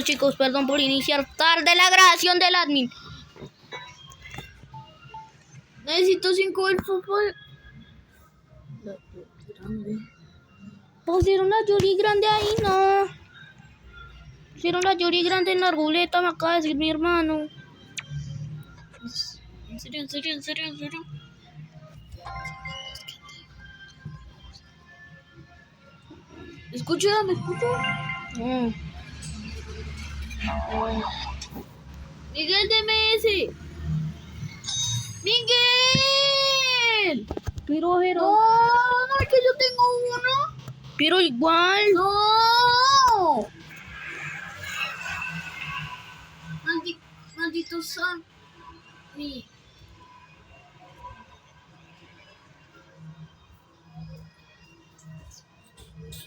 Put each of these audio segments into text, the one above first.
Chicos, perdón por iniciar tarde la grabación del admin. Necesito 5 del fútbol. Grande. Pusieron la Yuri grande ahí, no. Pusieron la Yuri grande en la ruleta, me acaba de decir mi hermano. ¿En serio? ¿Me escucho? Miguel, deme ese. ¡Miguel! Pero, No, es que yo tengo uno. pero igual. No. Maldito Sammy.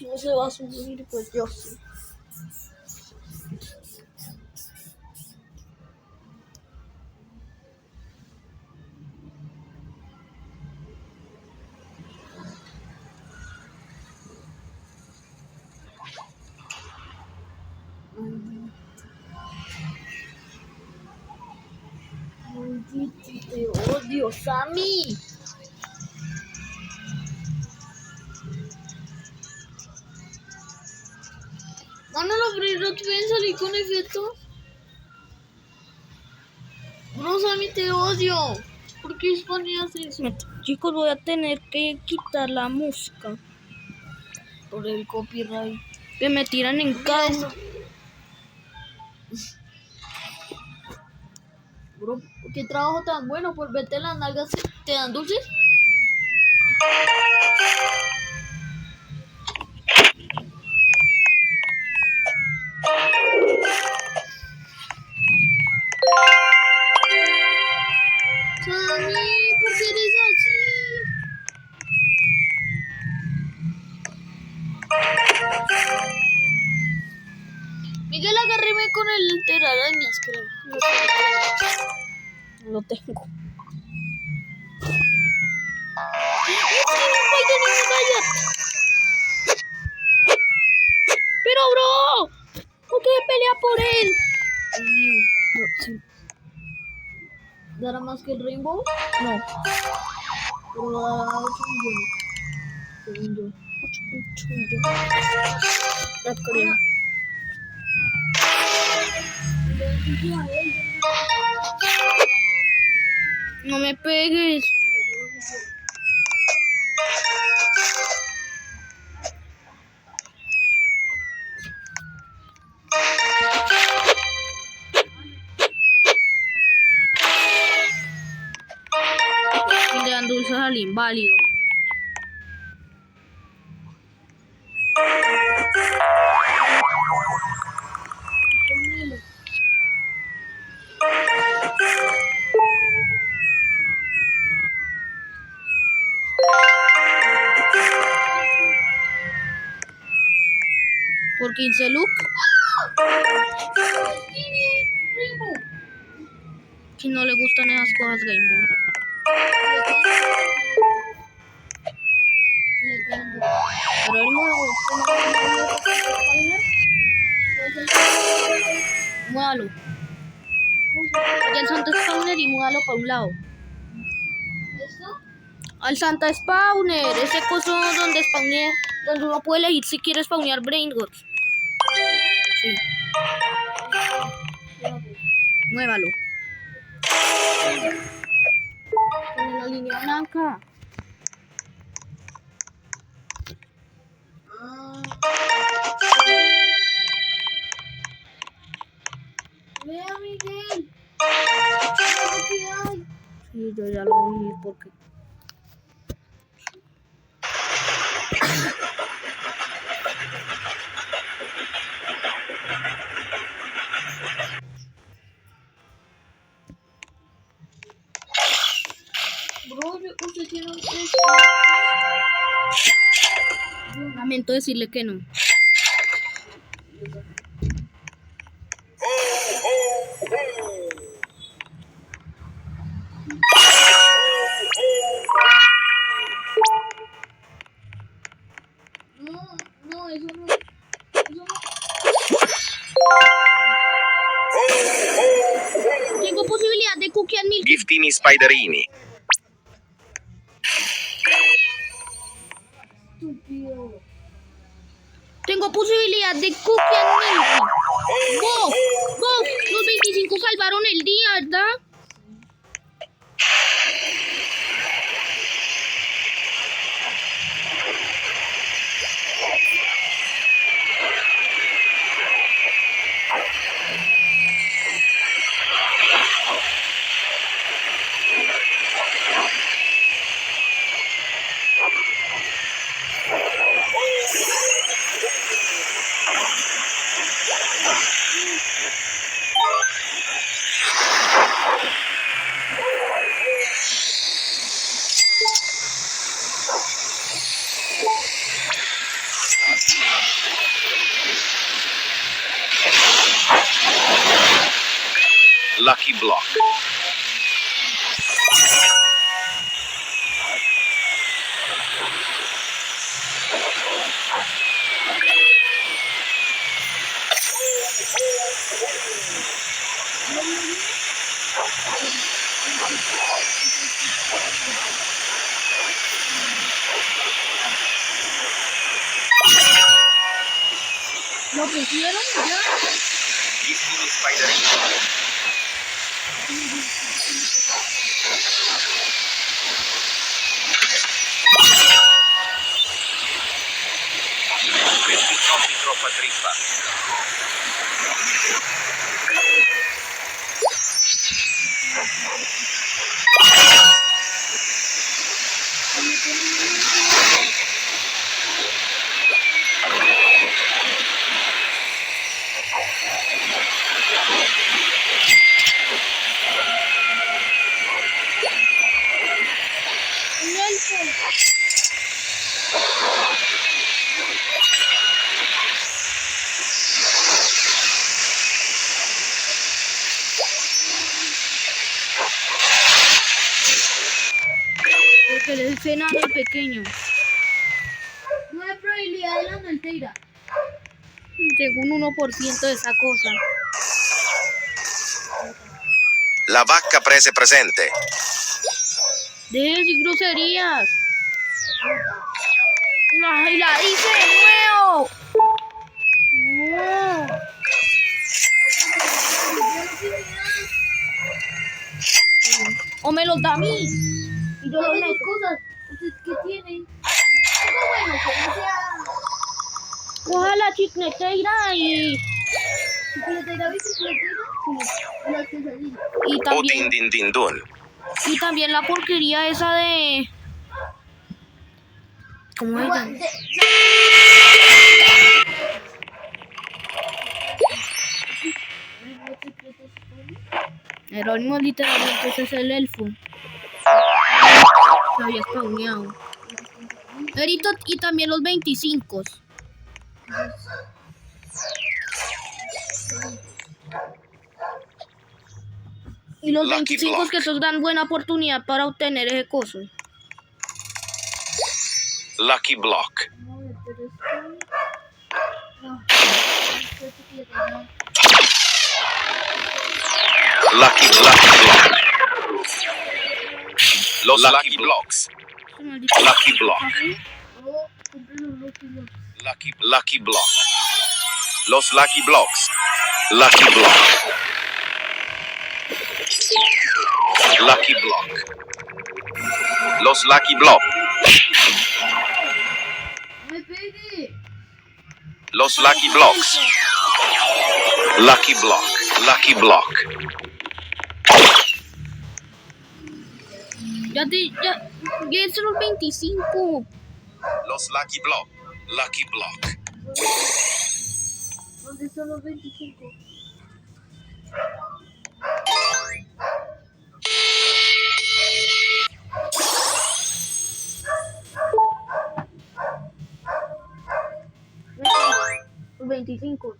No se va a subir, pues yo sí. Maldito, te odio, Sammy. ¿Van a abrir otra vez salir con efecto? No, Sammy, te odio. ¿Por qué ponías eso? Chicos, voy a tener que quitar la música. Por el copyright. Que me tiran en casa. Bro, qué trabajo tan bueno. Por verte las nalgas, ¿te dan dulces? Sammy, ¿por qué eres así? Miguel, agárreme con el telarañas, creo. No lo tengo. Pero, bro, ¿por qué pelea por él? Dios mío. No, sí. ¿Dará más que el Rainbow? No, Pero dará 8 millones. Según yo. 8.8 millones. No creo. No me pegues. Y le dan dulces al inválido. Por 15 look. Que no le gustan esas cosas Game. Pero el nuevo. Muévalo. Oye, el Santa Spawner y muévalo para un lado. ¿Esto? Al Santa Spawner, ese coso donde spawné, donde uno puede elegir si quiere spawnear Brain Gods. Sí. Muévalo. Con la línea blanca. Vea, Miguel. ¿Qué hay? Sí, yo ya lo vi porque... Bro, usted tiene un Lamento decirle que no. No, eso no. Giftini Spiderini. Tengo posibilidad de cookie and milky. ¡Wow! ¡Wow! Los 25 salvaron el día, ¿verdad? Lucky Block. ¿Lo pusieron ya? Giftini Spiderini. Troppi troppa trippa. Porque el escenario pequeño. No hay probabilidad de la mentira. Tengo un 1% de esa cosa. La vacca prese presente. Deje de decir groserías. ¡Ay, la hice de nuevo! No. O me los da a mí. Y yo los Dame tus meto. cosas. ¿Qué tienen? Algo bueno, que no sea... Coja la chicletera y ¿Chocolateira, bicicletera? O las quesadillas. y O también din din din dun. y también la porquería esa de ¿cómo se llama? Jerónimo literalmente ese es el elfo. Se había spawneado. Ahorita y también los 25. Y los Lucky 25 Block. que esos dan buena oportunidad para obtener ese coso. Lucky Block. Lucky Block. Los Lucky Blocks. Lucky Block. Lucky Block. Los Lucky Blocks. Lucky Block. Lucky Block. Los Lucky Block. ¡Me pegue! Los Lucky Blocks. Lucky Block. Lucky Block. Ya son los 25. Los Lucky Block. Lucky Block. ¿Dónde están los 25? Los 25.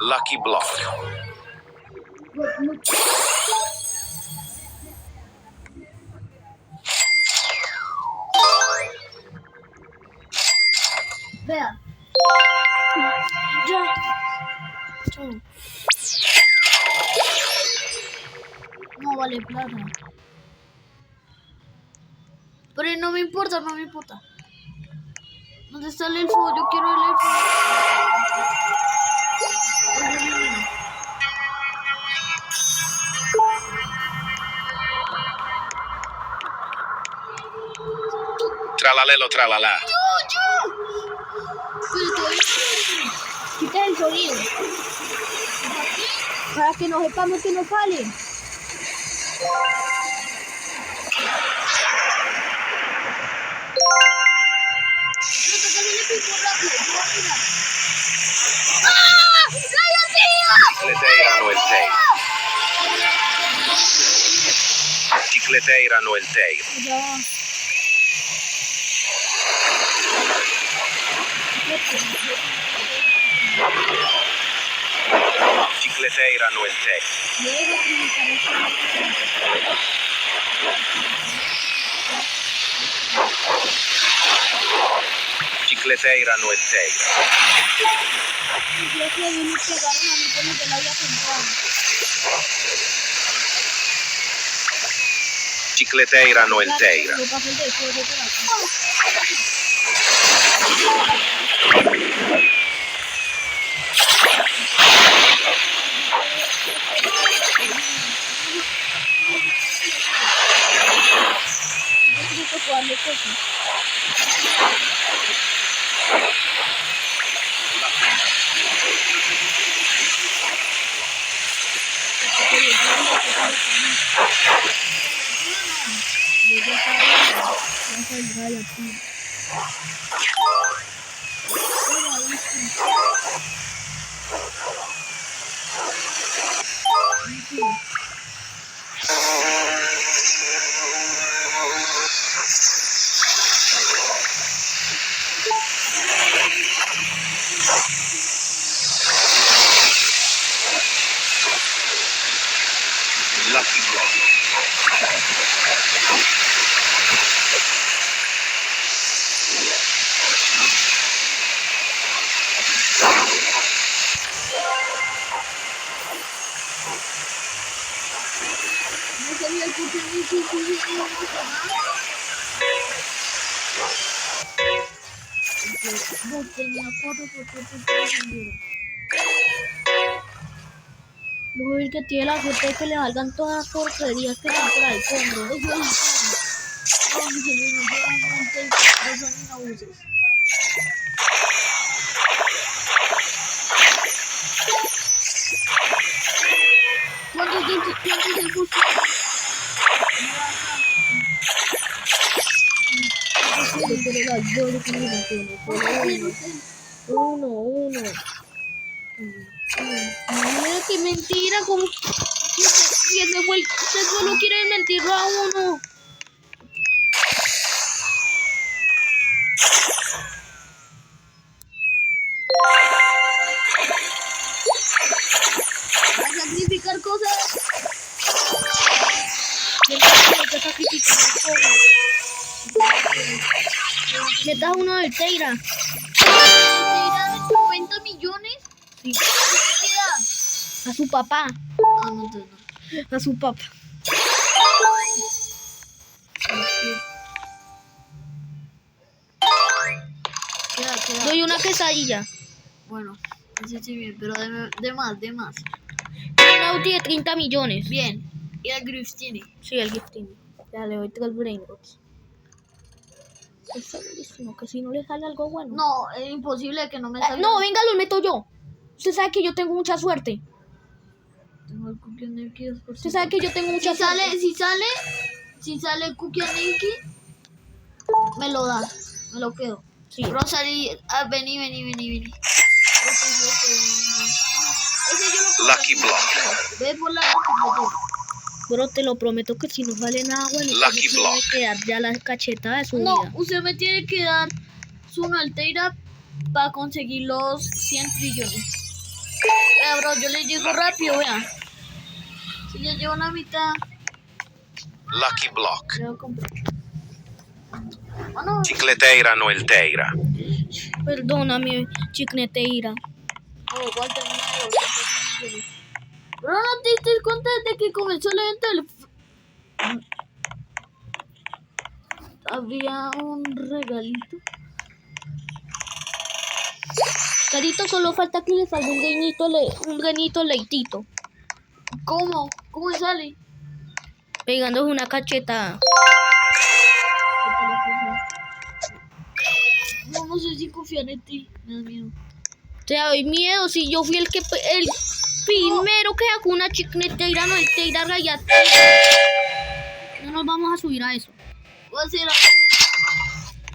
Lucky Block. Vea. No vale plata. Pero no me importa, no me importa. ¿Dónde está el elfo? Yo quiero el elfo. Tralalelo tralala. Quita el sonido. Para que no sepamos que no sale. Cicleteira no el teira. Cicleteira no el teira. Ya. Cicleteira no el teira. Cicleteira no el teira. Yo que me pegaron a mí como que la había comprado. Cicleteira no el teira. Yo pasé de fuego por aquí. Yo creo que cuando cosa. Lucky block. No sabía que tenía que subir no tenía fotos porque Luego el que tiene la suerte de que le valgan todas las porquerías que están por ahí fondo. ¿Cuántos elfos? Uno. Mira qué mentira, como que se fue usted solo quiere mentirlo a uno. A sacrificar cosas. Que sacrificar cosas. Metas uno del Teira. ¿Te irá de 90 millones? Sí. ¿Qué queda? A su papá. Ah, no, entonces no. A su papá. Queda. Doy una quesadilla. Bueno, así sí bien, pero de más. Un Audi de 30 millones. Bien. Y el Griff tiene. Sí, el gifting. Ya le doy 3 brainrots. Es segurísimo que si no le sale algo bueno. No, es imposible que no me salga. No, venga, lo meto yo. Usted sabe que yo tengo mucha suerte. Tengo el Cookie and Milky 2%. Usted sabe que yo tengo mucha Si suerte. sale Cookie and Milky, me lo da. Me lo quedo. Sí. Rosalie, vení. Ese yo lo Lucky block. Ve por la computadora. Pero te lo prometo que si no sale nada bueno, Lucky usted me tiene block. que dar ya la cachetada de su No, vida. usted me tiene que dar su Alteira para conseguir los 100 trillones. Vea, bro, yo le llego rápido, vea. Si ya llevo la mitad, Lucky block. le voy a comprar. Bueno, Cicleteira no el teira. Perdóname, Chicneteira. Oh, Walter, una de 200 millones. Pero no te diste cuenta de que comenzó el evento había un regalito. Carito, solo falta que le salga un ganito leitito. ¿Cómo? ¿Cómo sale? Pegándose una cachetada. No, no sé si confiar en ti. Me da miedo. Te doy miedo si yo fui el primero que sacó una chiquetera, no el Teira Gallate. No nos vamos a subir a eso. Voy a hacer algo.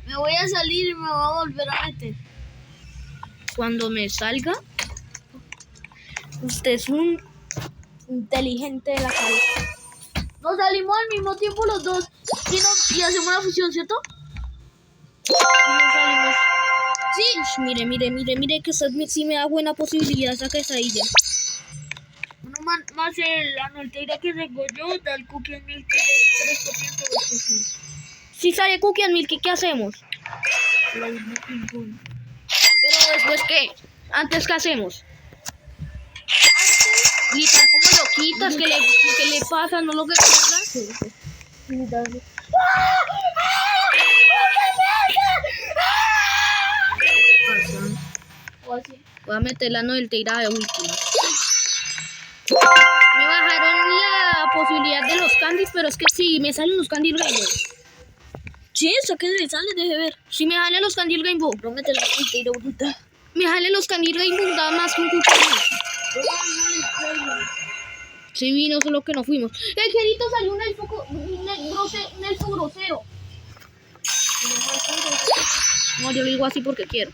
Me voy a salir y me voy a volver a meter. Cuando me salga, usted es un inteligente de la cabeza. Nos salimos al mismo tiempo los dos y hacemos una fusión, ¿cierto? Y nos salimos. Sí. Ush, mire, que usted sí me da buena posibilidad esa quesadilla. Uno más el Anuelteira que regolló, da el cookie en milk de 3% de fusión. Si sale Cookie and Milky, ¿qué hacemos? La misma ping-pong. Pero después, ¿qué? Antes, ¿qué hacemos? Gritar como loquitas, ¿qué le pasa? ¿No lo recuerdas? Sí. Dale. O así. Voy a meter la Novelteira de último. Me bajaron la posibilidad de los candies, pero es que sí, me salen los candies rainbow. Sí, eso que se sale, deje ver. Si me salen los candies rainbow. Rómete la Anuelteira bonita. Me salen los candies rainbow, da más que un cumpleaños. Sí vino, solo que no fuimos. El Gerito salió un elfo grosero. No, yo lo digo así porque quiero.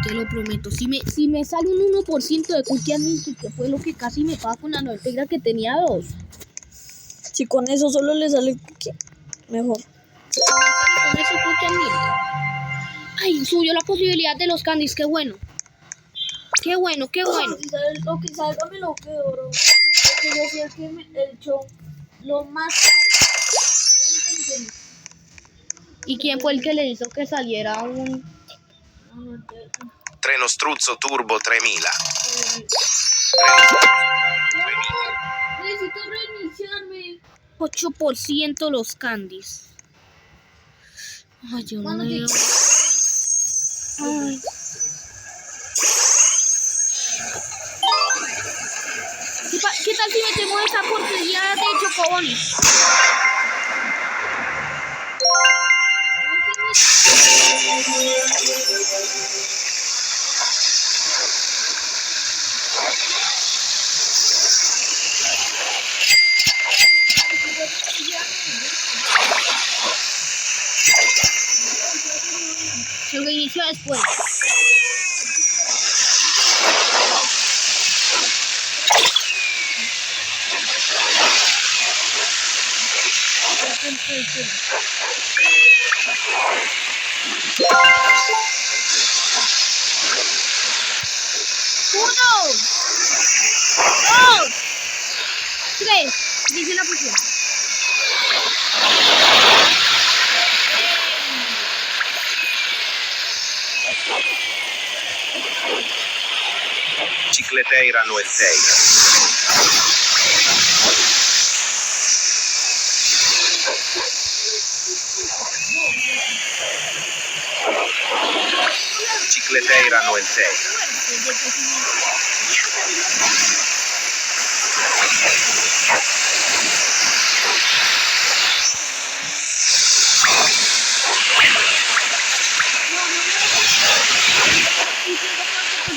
Te lo prometo. Si me sale un 1% de Cookie and Milky, que fue lo que casi me paga con la Novelteira que tenía 2. Si con eso solo le sale cookie, mejor. Con eso Cookie and Milky. Ay, subió la posibilidad de los candies, qué bueno. Qué bueno. Lo que salga me lo quedo, bro. Porque yo fui el que me echó lo más caro. ¿Y quién fue el que le hizo que saliera un Treno Struzzo Turbo 3000. Necesito reiniciarme. 8% los candies? Ay, yo no Cuando veo. Ay. ¿Qué tal si metemos esa porquería de chocobones? Se lo inició después. Uno, dos, tres. Dice la posición. Chicleteira Novelteira. Chicleteira Novelteira.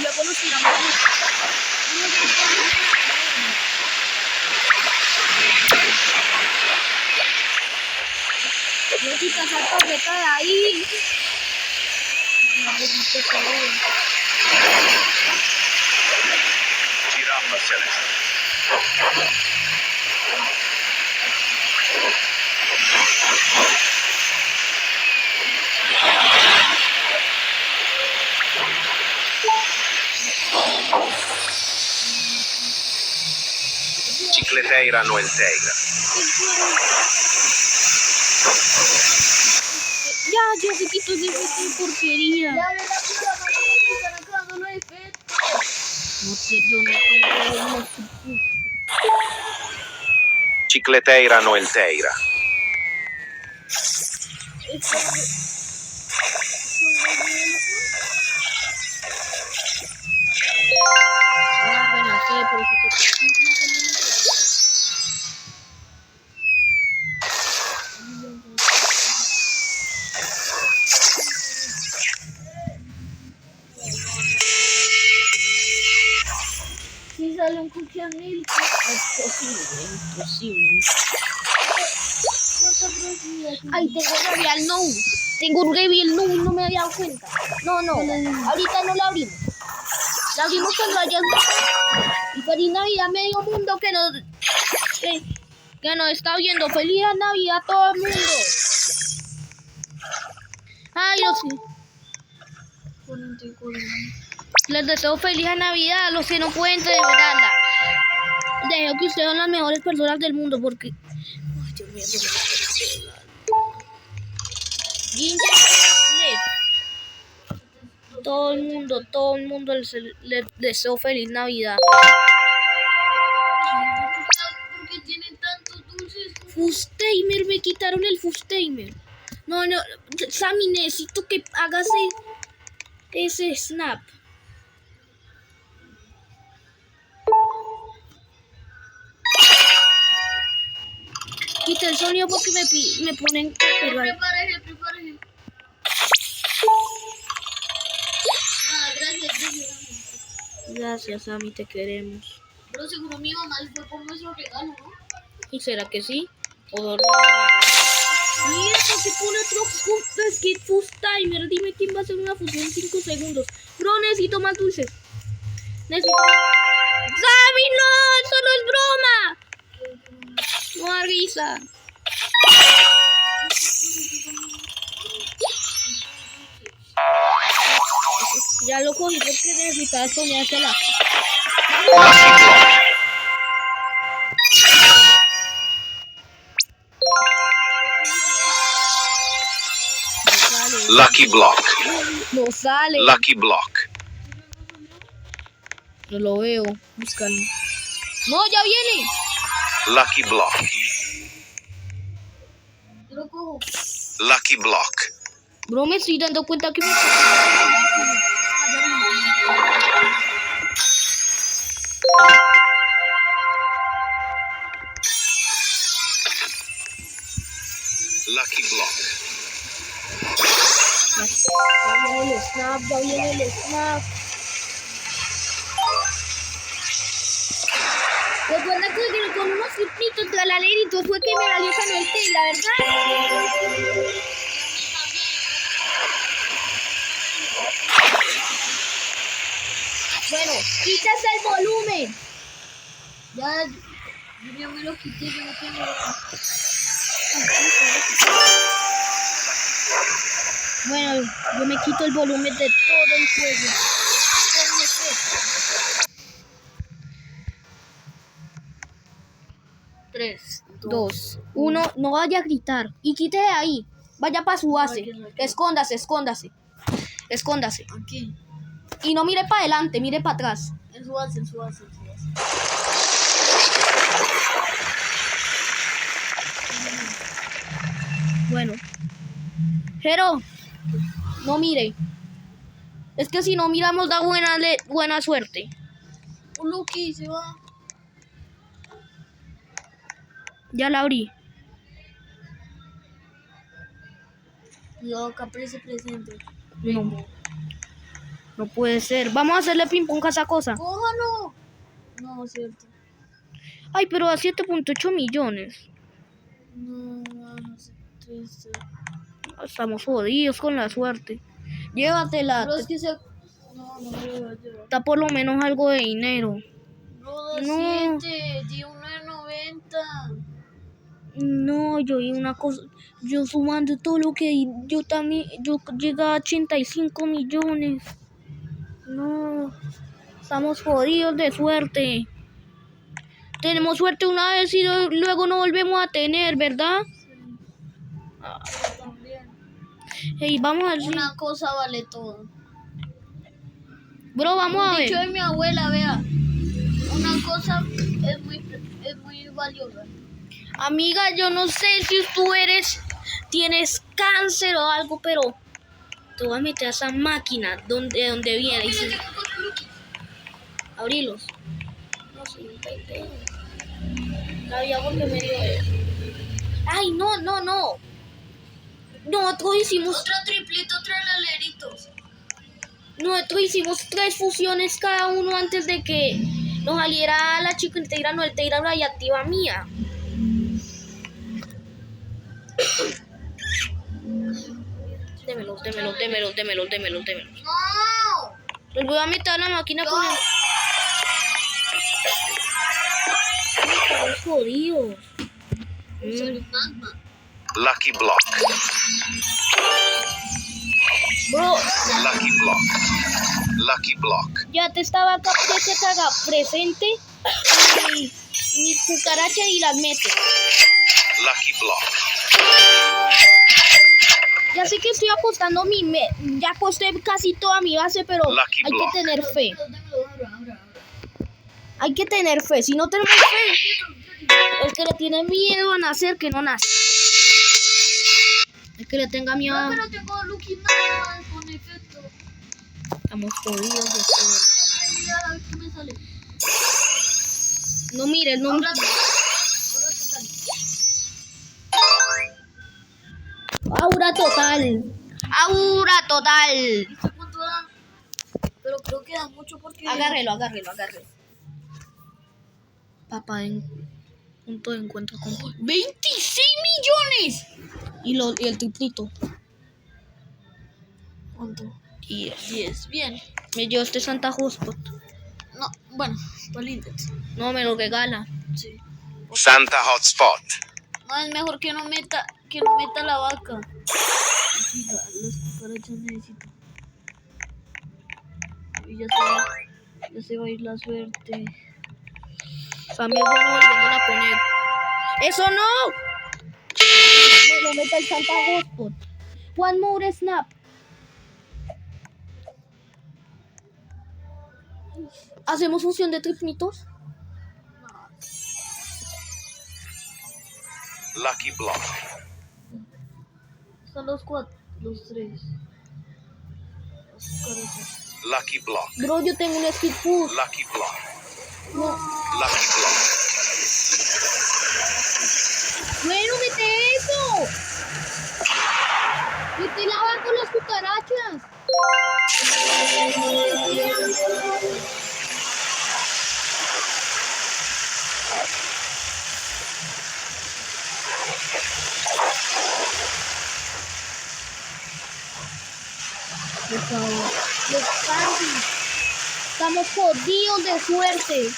Luego nos tiramos. No quitas esa tarjeta de ahí. Giraffa Celeste. Chicleteira no el Teira. Ya se quitó ese efecto de porquería. Ya de la puta madre que están acabando los efectos. No sé, yo no tengo... Chicleteira no el Teira. Ah, bueno, sí, por eso te... Si sale un cookie a milk. Es posible, imposible. ¿Cuánta probabilidad tiene? Ay, tengo Reveal No. Tengo un Reveal No y no me había dado cuenta. No, ahorita no la abrimos. La abrimos cuando haya... Y feliz Navidad medio mundo que nos está viendo. Feliz Navidad a todo el mundo. Ay, yo sí. 44. Les deseo feliz Navidad a los que no pueden celebrarla. Deseo que ustedes son las mejores personas del mundo porque... Ay, Dios mío, Ginger Led. Todo el mundo les deseo feliz Navidad. ¿Por qué tienen tantos dulces? Fustamer, me quitaron el Fustamer. No, Sammy, necesito que hagas ese snap. Quita el sonido porque me ponen copyright. Prepárese. Ah, gracias. Gracias, Sammy, te queremos. Pero seguro mi mamá fue por nuestro regalo, ¿no? ¿Y será que sí? ¿O no? Mira, se pone otro skip Fustamer. Dime quién va a hacer una fusión en 5 segundos. Bro, necesito más dulces. ¡Sammy, no! ¡Eso no es broma! No da risa. Ya lo cogí porque necesitaba ponérsela. Lucky Block. No sale. Lucky Block. No lo veo. Búscalo. ¡No, ya viene! Lucky Block. Yo lo cojo. Lucky Block. Bro, me estoy dando cuenta que me... Lucky Block. Ya viene el snap. Recuerda que con unos circuitos tralaleritos fue que me valió esa noche, la verdad. Bueno, quitas el volumen. Ya me lo quité, yo no tengo. Bueno, yo me quito el volumen de todo el juego. 3, 2, 1, no vaya a gritar. Y quite de ahí. Vaya para su base. Escóndase. Escóndase. Aquí. Y no mire para adelante, mire para atrás. En su base. Bueno. Jero, no mire. Es que si no miramos da buena suerte. Un Lucky se va. Ya la abrí. Cuidado, Capri se presente. No puede ser. Vamos a hacerle ping pong a esa cosa. ¡Cójalo! No, cierto. Ay, pero a 7.8 millones. No sé, triste. Estamos jodidos con la suerte. Llévatela. Pero es que se... No me lo voy a llevar. Está por lo menos algo de dinero. No, No. 7, di 1.90. No, yo vi una cosa. Yo sumando todo lo que di, yo llegué a 85 millones. No. Estamos jodidos de suerte. Tenemos suerte una vez y luego no volvemos a tener, ¿verdad? También. Ey, vamos a ver. Una cosa vale todo. Bro, vamos a Dicho ver. de mi abuela, vea. Una cosa es muy valiosa. Amiga, yo no sé si tienes cáncer o algo, pero te voy a meter a esa máquina donde viene. Y abrilos. No soy un pendejo. Sabía porque me dio eso. Ay, no. Nosotros hicimos Otro triplito, tres laleritos. 3 fusiones cada uno antes de que nos saliera la chica integra, no el Teira radiactiva mía. Démelos. No. Los voy a meter a la máquina con el... Estamos jodidos. Soy magma. Lucky block. Bro, Lucky block. Lucky block. ya te estaba acá presente y mis cucarachas y las mete. Lucky block. Ya sé que estoy apostando ya aposté casi toda mi base, pero Lucky hay block. que tener fe. Ahora. Hay que tener fe. Si no tenemos fe, el que le tiene miedo a nacer, que no nace. El que le tenga miedo No, a... pero tengo Lucky Magma con efecto. Estamos jodidos de todo. Mira, a ver qué me sale. No mires, no Ahora mires. total. Aura total. Aura total. ¿Cuánto dan? Pero creo que da mucho porque... Agárrelo. Papá en punto de encuentro con 26 millones. Y el triplito. ¿Cuánto? 10. Bien. Me llevo este Santa Hotspot. No, bueno, para el index. No, me lo regala. Sí. Santa Hotspot. No, es mejor que no meta la vaca. Mira, las cucarachas necesito. Y ya se va a ir la suerte. También bueno volviéndola a poner. ¡Eso no! Me lo meta el Santa Hotspot. One more snap. ¿Hacemos fusión de triplitos? Lucky block. Son los 4, los 3. Las cucarachas. Lucky block. Bro, yo tengo un speed push. Lucky block. No. Lucky block. Bueno, mete eso. Mete la vaca con las cucarachas. Por favor. Los Candy. Estamos jodidos de suerte.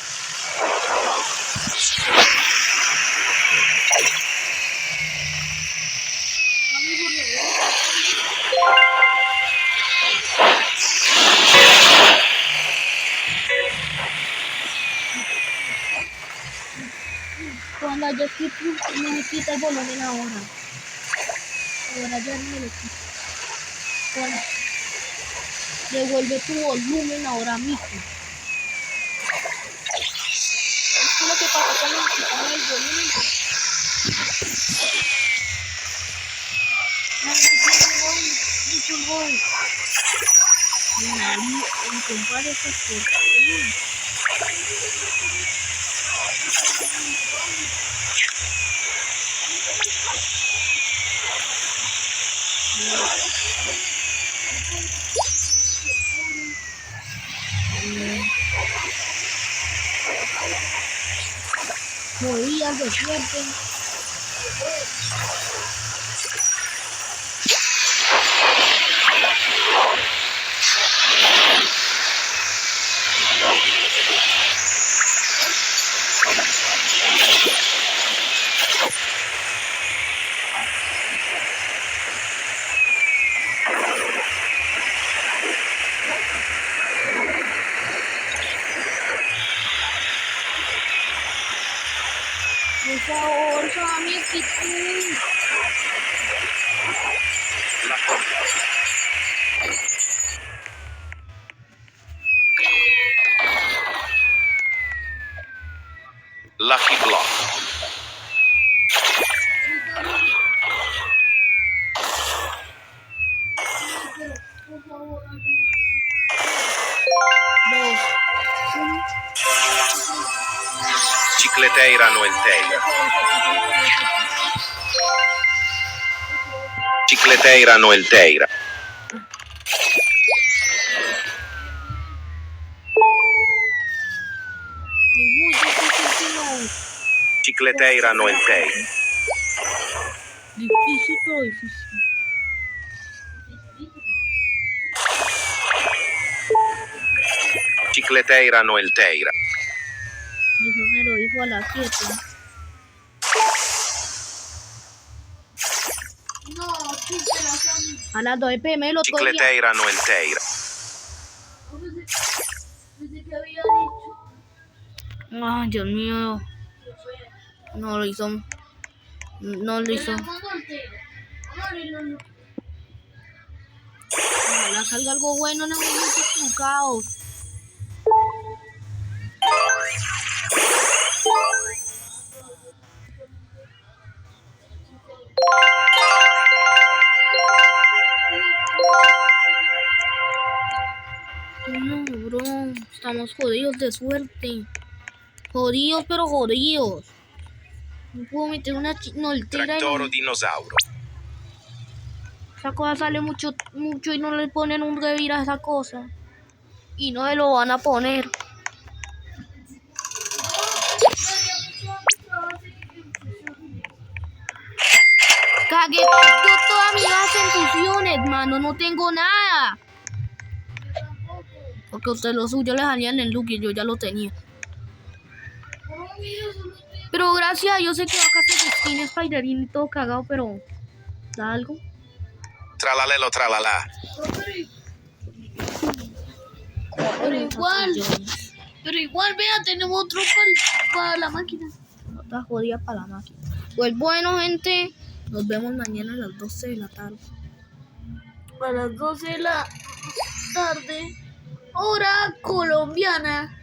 Cuando yo me quita el volumen ahora. Ahora ya no me lo quito. Cuando devuelve tu volumen ahora mismo. Es lo que pasa cuando me quitamos el volumen. Mucho gol. En comprar esas cosas. Movías de suerte. favor, Sammy, que tú. Lucky block. Dos. Chicleteira Noelteira. Chicleteira Noelteira. Es muy difícil, pero Chicleteira Noelteira. difícil, pero difícil. Chicleteira Noelteira. Eso me lo dijo a las 7. No, chúpela, Sammy. A las 2 p.m. lo otro día. Chicleteira Noelteira. Pensé que había dicho. Ay, Dios mío. No lo hizo. No lo hizo. Ojalá salga algo bueno en el momento trucados. No, bro. Estamos jodidos de suerte. Jodidos, pero jodidos. No puedo meter una noltera Trattoro en... dinosauro. Esa cosa sale mucho y no le ponen un revir a esa cosa. Y no se lo van a poner. Cagué yo toda mi base en fusiones, mano. No tengo nada. Porque a usted lo suyo le salían en look y yo ya lo tenía. Pero gracias, yo sé que acá se tiene Spiderín y todo cagado, pero... ¿Da algo? Tralalelo tralala. Pero igual, vea, tenemos otro para la máquina. Otra jodida para la máquina. Pues bueno, gente, nos vemos mañana a las 12 de la tarde. A las 12 de la tarde, hora colombiana.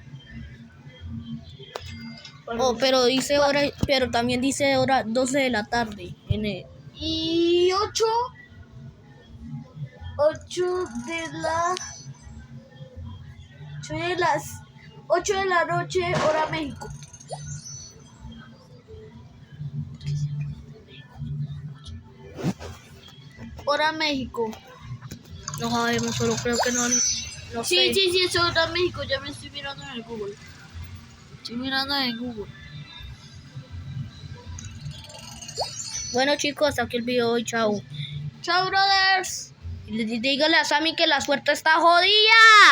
Oh, pero dice hora, pero también dice hora 12 de la tarde. Y 8 de las 8 de la noche, hora México. Hora México. No sabemos, solo creo que no sé. Sí, es hora México. Ya me estoy mirando en el Google. Bueno, chicos, hasta aquí el video de hoy. Chao. Chao, brothers. Y dígale a Sammy que la suerte está jodida.